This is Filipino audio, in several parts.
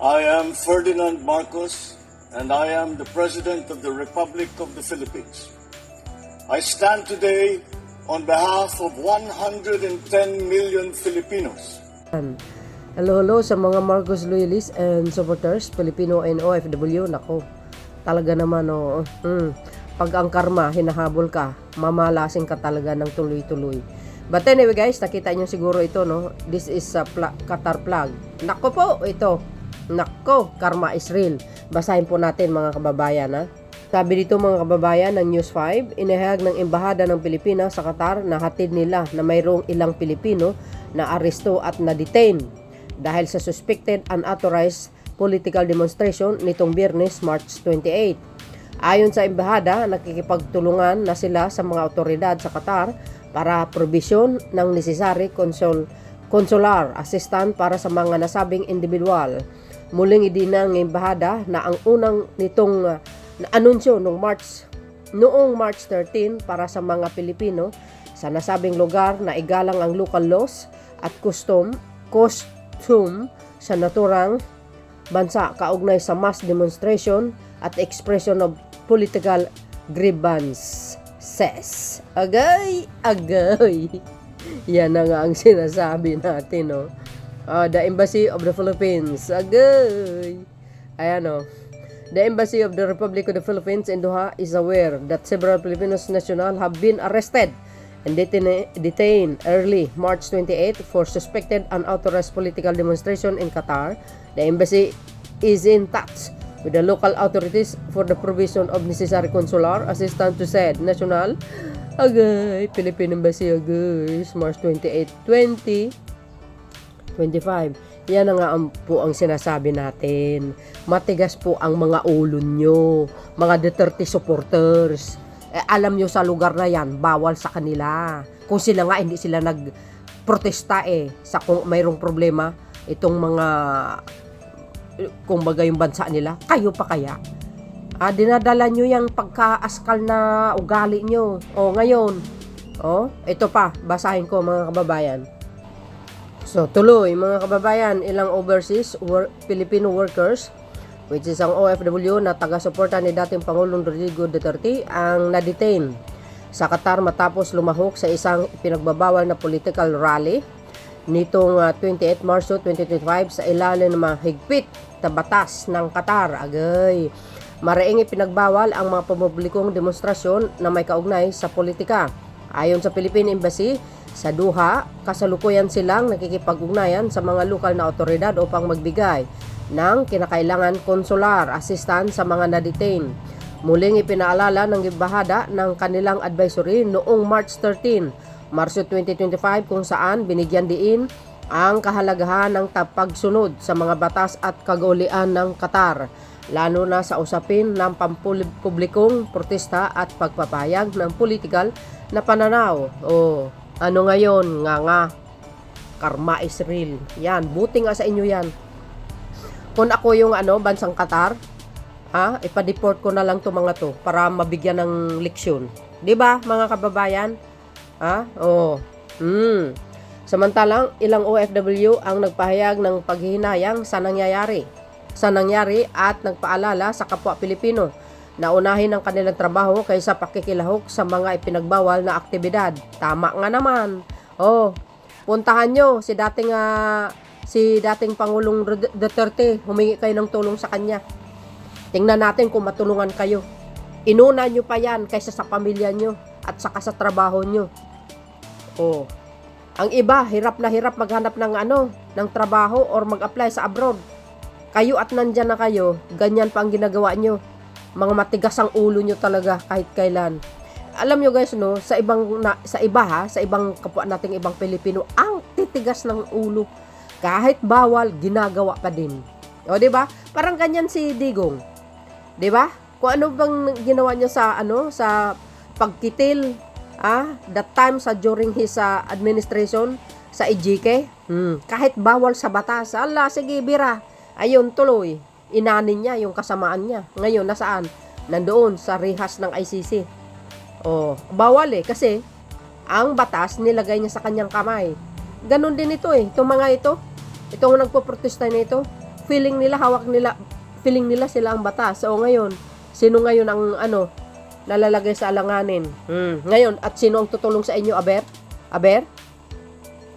I am Ferdinand Marcos, and I am the President of the Republic of the Philippines. I stand today on behalf of 110 million Filipinos. Hello sa mga Marcos loyalists and supporters, Filipino and OFW. Nako, talaga naman pag ang karma, hinahabol ka, mamalasing ka talaga ng tuloy-tuloy. But anyway guys, nakita nyo siguro ito, no? This is a Qatar flag. Nako po, ito. Nako, karma is real. Basahin po natin mga kababayan, ha? Sabi dito mga kababayan ng News 5, inihayag ng Embahada ng Pilipinas sa Qatar na hatid nila na mayroong ilang Pilipino na aresto at na-detain dahil sa suspected unauthorized political demonstration nitong Biyernes, March 28. Ayon sa Embahada, nakikipagtulungan na sila sa mga otoridad sa Qatar para provision ng necessary consular assistance para sa mga nasabing individual. Muling idinang ng Embahada na ang unang nitong anunsyo noong March 13 para sa mga Pilipino sa nasabing lugar na igalang ang local laws at custom sa naturang bansa kaugnay sa mass demonstration at expression of political grievances. Agay! Yan na nga ang sinasabi natin, no? The Embassy of the Philippines. Agay! Ayan, no? The Embassy of the Republic of the Philippines in Doha is aware that several Filipinos national have been arrested and detained early March 28 for suspected unauthorized political demonstration in Qatar. The embassy is in touch with the local authorities for the provision of necessary consular assistance to said national. Agay, Philippine Embassy, agay, March 28, 2025. Yan na nga po ang sinasabi natin. Matigas po ang mga ulo nyo, mga Duterte supporters. Alam nyo sa lugar na yan, bawal sa kanila. Kung sila nga hindi sila nagprotesta sa kung mayroong problema, itong mga kung bagay yung bansa nila, kayo pa kaya? Dinadala nyo yung pagka-askal na ugali nyo. Ngayon, ito pa, basahin ko mga kababayan. So, tuloy mga kababayan, ilang overseas Filipino workers, which is ang OFW na taga-suporta ni dating Pangulong Rodrigo Duterte, ang na-detain sa Qatar matapos lumahok sa isang pinagbabawal na political rally nitong 28 Marso 2025 sa ilalim ng mga higpit na batas ng Qatar. Agay, maraing ipinagbawal ang mga pampublikong demonstrasyon na may kaugnay sa politika. Ayon sa Philippine Embassy sa Doha, kasalukuyan silang nakikipag-ugnayan sa mga lokal na otoridad upang magbigay ng kinakailangan consular assistance sa mga na-detain. Muling ipinaalala ng Embahada ng kanilang advisory noong March 13, Marso 2025 kung saan binigyan diin ang kahalagahan ng pagsunod sa mga batas at kagaulian ng Qatar, lalo na sa usapin ng pampublikong protesta at pagpapayag ng politikal na pananaw. Ano ngayon? Nga, karma is real. Yan, buti nga sa inyo yan. Kung ako yung bansang Qatar, ipa-deport ko na lang to mga to para mabigyan ng leksyon. 'Di ba, mga kababayan? Samantalang ilang OFW ang nagpahayag ng paghihinayang sa nangyari at nagpaalala sa kapwa Pilipino na unahin ang kanilang trabaho kaysa pakikilahok sa mga ipinagbawal na aktibidad. Tama nga naman. Puntahan nyo si dating Pangulong Duterte, humingi kayo ng tulong sa kanya. Tingnan natin kung matulungan kayo. Inuna nyo pa yan kaysa sa pamilya nyo at saka sa trabaho nyo. Ang iba, hirap na hirap maghanap ng trabaho or mag-apply sa abroad. Kayo at nandyan na kayo, ganyan pa ang ginagawa nyo. Mga matigas ang ulo nyo talaga kahit kailan. Alam nyo guys, no, sa ibang kapwa nating ibang Pilipino, ang titigas ng ulo. Kahit bawal, ginagawa pa din. Di ba? Parang ganyan si Digong. Di ba? Kung ano bang ginawa niya sa pagkitil, that time during his administration sa EJK, kahit bawal sa batas, sige, bira. Ayun, tuloy. Inanin niya yung kasamaan niya. Ngayon, nasaan? Nandoon sa rehas ng ICC. Bawal kasi ang batas nilagay niya sa kanyang kamay. Ganon din ito Itong mga ito. Itong nagpo-protesta na ito. feeling nila sila ang batas. So ngayon, sino ngayon ang nalalagay sa alanganin? Ngayon, at sino ang tutulong sa inyo, Aber? Aber?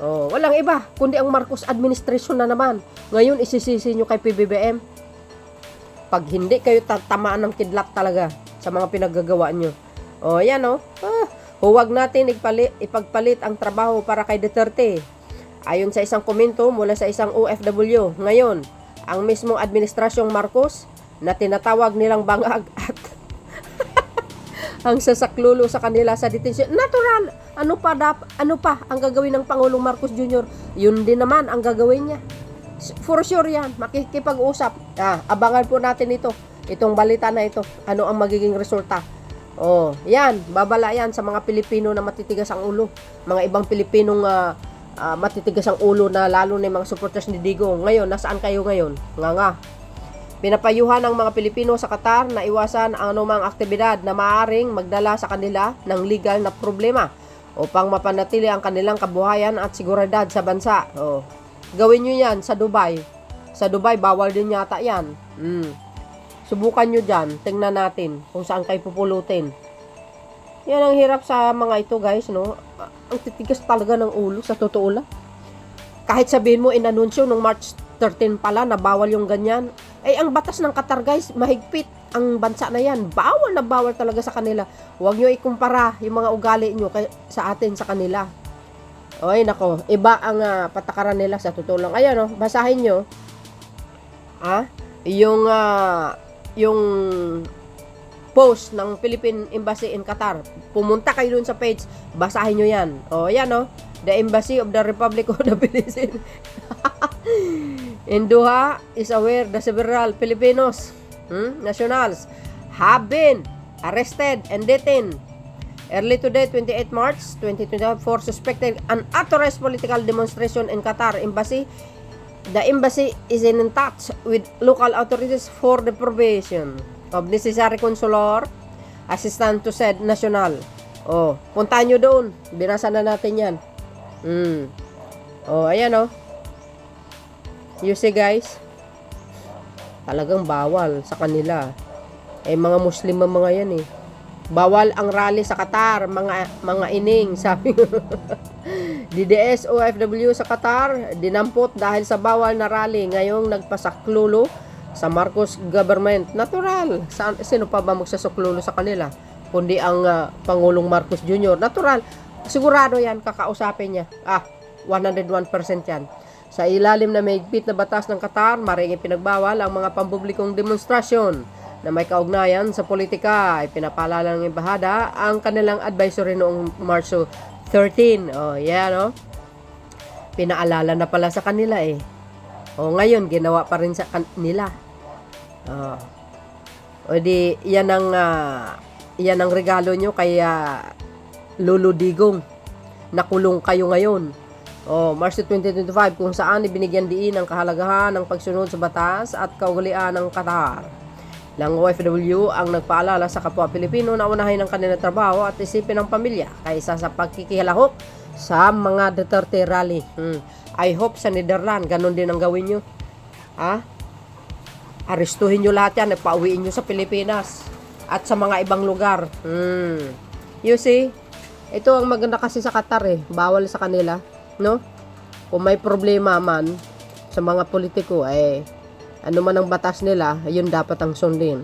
Oh, walang iba, kundi ang Marcos administration na naman. Ngayon, isisisi nyo kay PBBM. Pag hindi kayo tatamaan ng kidlat talaga sa mga pinaggagawa nyo. Oh, yan huwag natin ipagpalit ang trabaho para kay Duterte. Ayon sa isang komento mula sa isang OFW, ngayon, ang mismong administrasyong Marcos na tinatawag nilang bangag at ang sasaklulo sa kanila sa detention. Natural! Ano pa ang gagawin ng Pangulong Marcos Jr.? Yun din naman ang gagawin niya. For sure yan, makikipag-usap. Abangan po natin ito. Itong balita na ito. Ano ang magiging resulta? Oh, yan. Babala yan sa mga Pilipino na matitigas ang ulo. Mga ibang Pilipinong matitigas ang ulo na lalo na yung mga supporters ni Digong. Ngayon, nasaan kayo ngayon? Nga. Pinapayuhan ng mga Pilipino sa Qatar na iwasan ang anumang aktibidad na maaaring magdala sa kanila ng legal na problema upang mapanatili ang kanilang kabuhayan at seguridad sa bansa. Oh. Gawin nyo yan sa Dubai. Sa Dubai, bawal din yata yan. Subukan nyo dyan. Tingnan natin kung saan kayo pupulutin. Yan ang hirap sa mga ito, guys, no? Ang titigas talaga ng ulo, sa totoo lang. Kahit sabihin mo, inanunsyo nung March 13 pala na bawal yung ganyan. Ang batas ng Qatar, guys, mahigpit ang bansa na yan. Bawal na bawal talaga sa kanila. Huwag nyo ikumpara yung mga ugali nyo sa atin, sa kanila. Oy, nako, iba ang patakaran nila sa totoo lang. Ayan, basahin nyo. Yung post ng Philippine Embassy in Qatar. Pumunta kayo dun sa page, basahin nyo yan. Yan, the Embassy of the Republic of the Philippines in Doha is aware that several Filipinos nationals have been arrested and detained early today, 28 March 2024, suspected unauthorized political demonstration in Qatar embassy. The embassy is in touch with local authorities for the provision of necessary consular assistance to said national. Puntahan nyo doon. Binasa na natin yan. Ayan, you see, guys, talagang bawal sa kanila. Mga Muslim ang mga yan Bawal ang rally sa Qatar, mga ining, sabi DDS OFW sa Qatar, dinampot dahil sa bawal na rally. Ngayong nagpasaklulo sa Marcos government. Natural. Sino pa ba magsasaklulo sa kanila? Kundi ang Pangulong Marcos Jr. Natural. Sigurado yan, kakausapin niya. 101% yan. Sa ilalim na mahigpit na batas ng Qatar, maring pinagbawal ang mga pampublikong demonstrasyon na may kaugnayan sa politika. Ay pinapaalala ng embahada ang kanilang advisory noong Marso 13. Yan, pinaalala na pala sa kanila ngayon, ginawa pa rin sa kanila. Yan ang regalo nyo kay Lolo Digong. Nakulong kayo ngayon. March 2025, kung saan ibinigyan diin ang kahalagahan ng pagsunod sa batas at kaugalian ng Qatar. Lang OFW ang nagpaalala sa kapwa Pilipino na unahin ang kanilang trabaho at isipin ang pamilya kaysa sa pagkikihilahok sa mga Duterte rally. I hope sa Netherlands, ganun din ang gawin nyo. Arestuhin nyo lahat yan, pauwiin nyo sa Pilipinas at sa mga ibang lugar. You see, ito ang maganda kasi sa Qatar bawal sa kanila, no? Kung may problema man sa mga politiko, ano man ang batas nila, yun dapat ang sundin.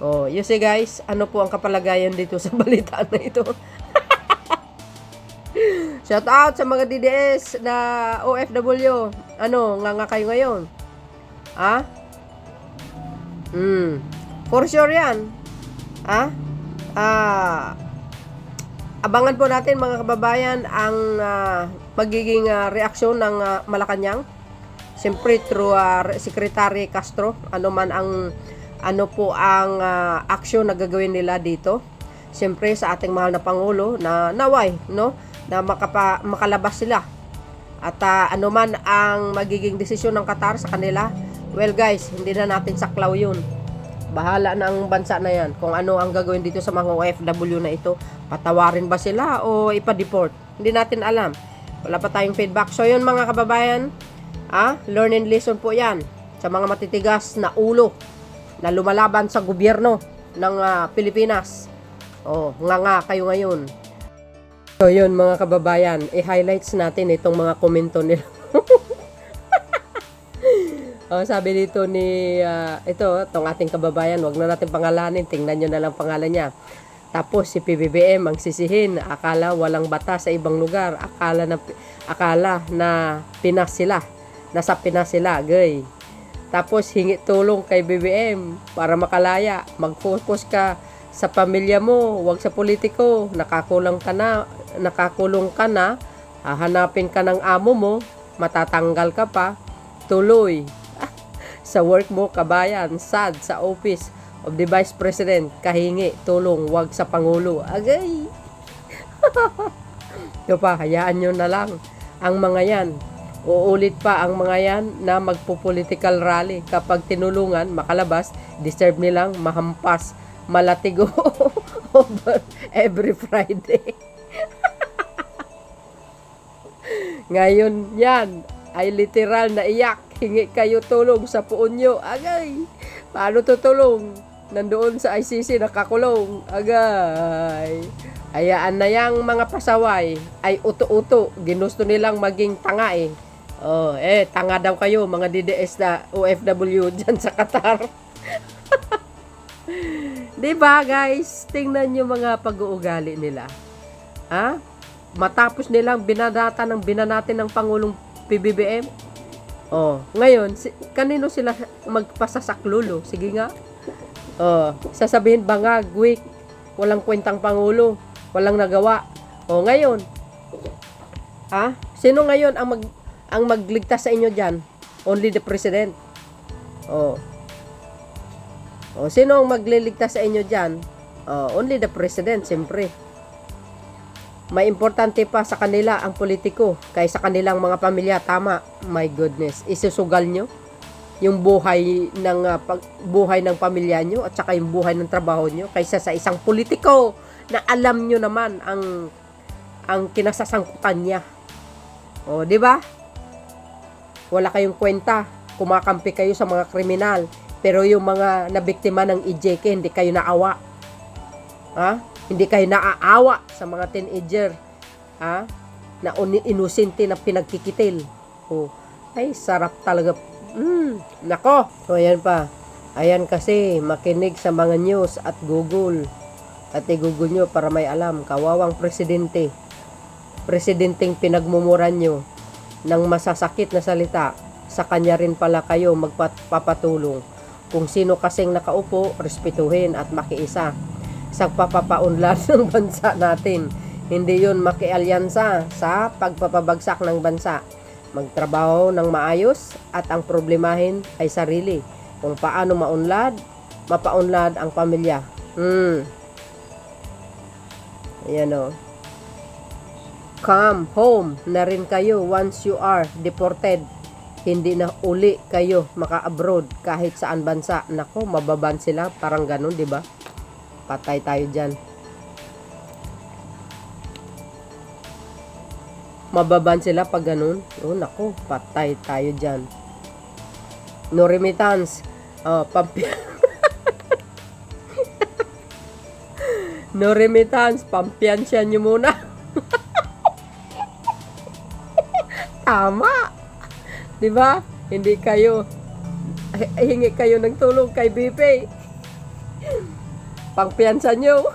You see, guys, ano po ang kapalagayan dito sa balita na ito? Shout out sa mga DDS na OFW. Nga kayo ngayon? For sure yan. Abangan po natin, mga kababayan, ang magiging reaksyon ng Malacanang. Siyempre through Secretary Castro, ano po ang aksyon na gagawin nila dito. Siyempre sa ating mahal na Pangulo na naway, no, na makalabas sila. At ano man ang magiging desisyon ng Qatar sa kanila, well, guys, hindi na natin saklaw yun. Bahala na ang bansa na yan kung ano ang gagawin dito sa mga OFW na ito. Patawarin ba sila o ipa-deport? Hindi natin alam. Wala pa tayong feedback. So yun, mga kababayan, learn and lesson po yan sa sa mga matitigas na ulo na lumalaban sa gobyerno ng Pilipinas. Nga kayo ngayon. So yun mga kababayan, i-highlights natin itong mga komento nila. Sabi dito ni itong ating kababayan, wag na natin pangalanin, tingnan nyo na lang pangalan niya. Tapos si PBBM ang sisihin, akala walang bata sa ibang lugar, akala na Pinas sila, nasa Pinas sila, gay. Tapos hingi tulong kay BBM para makalaya. Mag-focus ka sa pamilya mo, wag sa politiko. Nakakulong ka na, hahanapin ka ng amo mo, matatanggal ka pa, tuloy. Sa work mo, kabayan, sad sa office of the Vice President, kahingi tulong, wag sa Pangulo. Agay! Ito pa, hayaan nyo na lang ang mga yan. Uulit pa ang mga yan na magpo-political rally. Kapag tinulungan, makalabas, deserve nilang mahampas, malatigo over every Friday. Ngayon yan ay literal na iyak. Hingi kayo tulong sa puon nyo. Agay! Paano tutulong? Nandoon sa ICC nakakulong. Agay! Hayaan na yang mga pasaway ay uto-uto. Ginusto nilang maging tanga eh. Tanga daw kayo mga DDS na OFW dyan sa Qatar. Diba guys? Tingnan nyo mga pag-uugali nila. Matapos nilang binanatan ng Pangulong PBBM. Ngayon, kanino sila magpasasaklulo? Sige nga. Sasabihin bangag, weak, walang kwentang Pangulo, walang nagawa. Ngayon, sino ngayon ang magligtas sa inyo dyan? Only the President. Sino ang magliligtas sa inyo dyan? Only the President, siyempre. May importante pa sa kanila ang politiko kaysa kanilang mga pamilya. Tama. My goodness. Isusugal nyo yung buhay ng pamilya nyo at saka yung buhay ng trabaho nyo kaysa sa isang politiko na alam nyo naman ang kinasasangkutan niya. Di ba? Wala kayong kwenta. Kumakampi kayo sa mga kriminal. Pero yung mga nabiktima ng EJK, hindi kayo naawa. Hindi kayo naaawa sa mga teenager. Na inusinti na pinagkikitil. Ay, sarap talaga. Nako. Ayan pa. Ayan kasi, makinig sa mga news at Google. At i-Google nyo para may alam. Kawawang presidente. Presidenteng pinagmumuran nyo ng masasakit na salita. Sa kanya rin pala kayo magpapatulong. Kung sino kasing nakaupo, respetuhin at makiisa sa papapaunlad ng bansa natin. Hindi yun makialyansa sa pagpapabagsak ng bansa. Magtrabaho ng maayos at ang problemahin ay sarili. Kung paano mapaunlad ang pamilya. Ayan Come home na rin kayo once you are deported. Hindi na uli kayo maka-abroad kahit saan bansa. Nako, mababan sila. Parang ganun, di ba? Patay tayo dyan. Mababan sila pag ganun. Nako, patay tayo dyan. No remittance. No remittance. Pampiansya nyo muna. Tama. Diba? Hindi kayo hingi kayo ng tulong kay BP. Pangpiyansa nyo.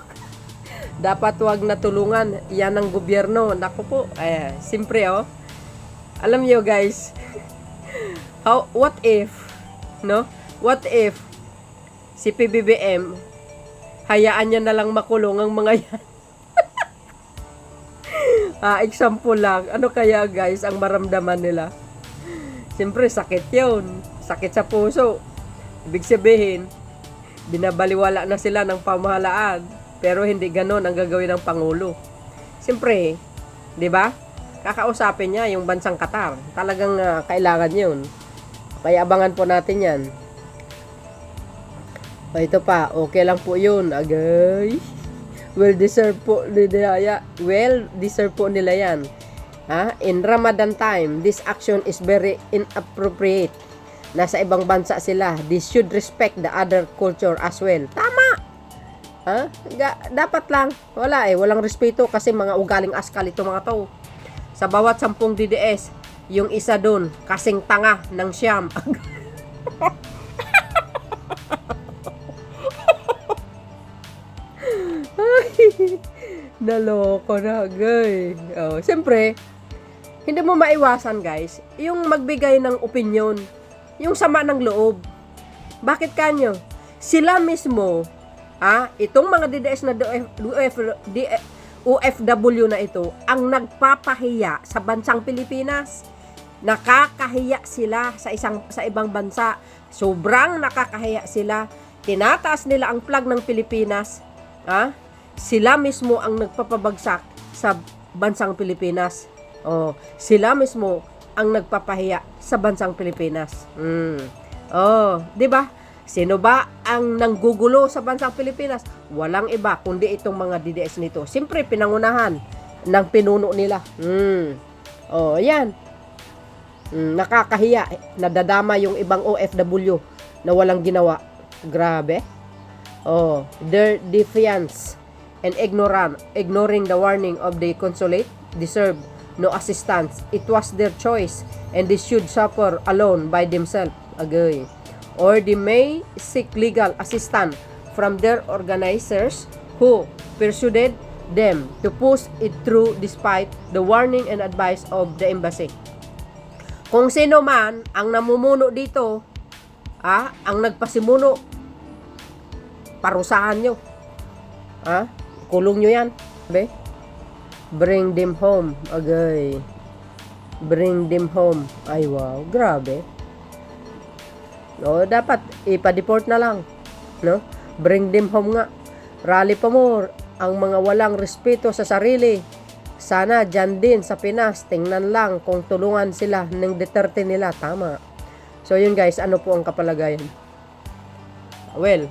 Dapat wag natulungan. Yan ang gobyerno. Naku po. Siyempre alam nyo guys, what if si PBBM hayaan niya na lang makulong ang mga yan. Example lang. Ano kaya guys ang maramdaman nila? Siyempre sakit yun. Sakit sa puso. Ibig sabihin, binabaliwala na sila ng pamahalaan. Pero hindi ganon ang gagawin ng Pangulo. Siyempre, di ba? Kakausapin niya yung bansang Qatar. Talagang kailangan yun. Kaya abangan po natin yan. Ito pa, okay lang po yun. Agay. Well deserve po nila yan. In Ramadan time, this action is very inappropriate. nasa ibang bansa sila. They should respect the other culture as well. Tama! Ha? Dapat lang. Wala walang respeto kasi mga ugaling askal ito mga to. Sa bawat 10 DDS, yung isa dun, kasing tanga ng siyam. Naloko na, guys. Siyempre, hindi mo maiwasan, guys, yung magbigay ng opinion, yung sama ng loob. Bakit kanyo? Sila mismo, itong mga DDS na OFW na ito, ang nagpapahiya sa bansang Pilipinas. Nakakahiya sila sa ibang bansa. Sobrang nakakahiya sila. Tinataas nila ang flag ng Pilipinas. Sila mismo ang nagpapabagsak sa bansang Pilipinas. Sila mismo ang nagpapahiya sa bansang Pilipinas. 'Di ba? Sino ba ang nanggugulo sa bansang Pilipinas? Walang iba kundi itong mga DDS nito. Siyempre pinangunahan ng pinuno nila. Yan. Nakakahiya. Nadadama yung ibang OFW na walang ginawa. Grabe. Their defiance and ignoring the warning of the consulate deserve no assistance. It was their choice and they should suffer alone by themselves. Agay. Or they may seek legal assistance from their organizers who persuaded them to push it through despite the warning and advice of the embassy. Kung sino man ang namumuno dito, ang nagpasimuno, parusahan nyo. Kulong nyo yan. Bring them home. Agay. Bring them home. Ay, wow. Grabe. Dapat ipa-deport na lang. No? Bring them home nga. Rally pa more ang mga walang respeto sa sarili. Sana dyan din sa Pinas, tingnan lang kung tulungan sila ng Duterte nila. Tama. So yun guys, ano po ang kapalagayan? Well,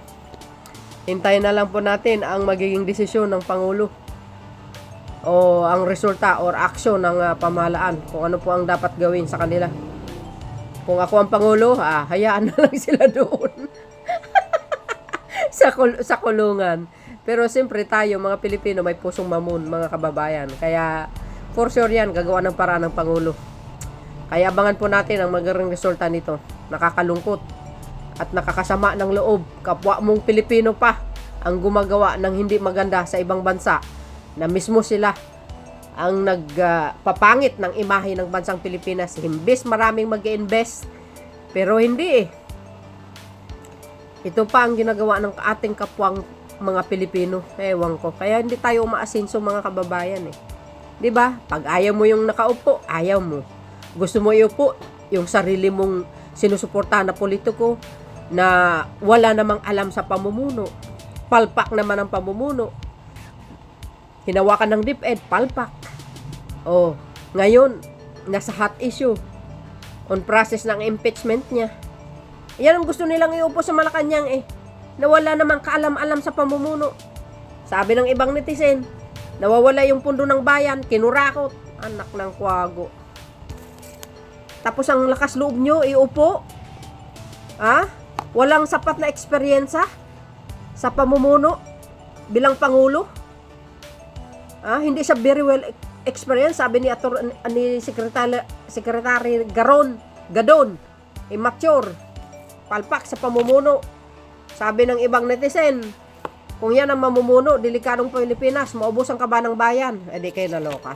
hintayin na lang po natin ang magiging desisyon ng Pangulo o ang resulta or aksyon ng pamahalaan kung ano po ang dapat gawin sa kanila. Kung ako ang Pangulo, hayaan na lang sila doon sa kulungan. Pero siyempre tayo mga Pilipino may pusong mamun, mga kababayan. Kaya for sure yan, gagawa ng paraan ng Pangulo. Kaya abangan po natin ang magiging resulta nito. Nakakalungkot at nakakasama ng loob. Kapwa mong Pilipino pa ang gumagawa ng hindi maganda sa ibang bansa na mismo sila ang nagpapangit ng imahe ng bansang Pilipinas. Imbes maraming mag-invest, pero hindi Ito pa ang ginagawa ng ating kapwang mga Pilipino. Ewan ko. Kaya hindi tayo umaasinso mga kababayan 'Di ba? Pag ayaw mo yung nakaupo, ayaw mo. Gusto mo iupo yung sarili mong sinusuportahan na politiko na wala namang alam sa pamumuno. Palpak naman ang pamumuno. Hinawakan ng DepEd, palpak. Ngayon, nasa hot issue. On process ng impeachment niya. Yan ang gusto nilang iupo sa Malacanang na wala namang kaalam-alam sa pamumuno. Sabi ng ibang netizen, nawawala yung pundo ng bayan, kinurakot. Anak ng kwago. Tapos ang lakas loob nyo, iupo. Walang sapat na eksperyensya sa pamumuno bilang Pangulo. Hindi siya very well experienced, sabi ni Secretary Gadon, immature, palpak sa pamumuno. Sabi ng ibang netizen, kung yan ang mamumuno, delikadong Pilipinas, maubos ang kaba ng bayan. Di kayo naloka.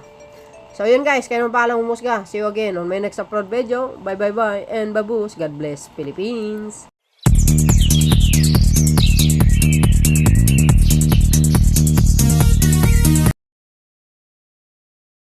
So yun guys, kayo naman palang umusga. See you again on my next upload video. Bye and baboos. God bless Philippines.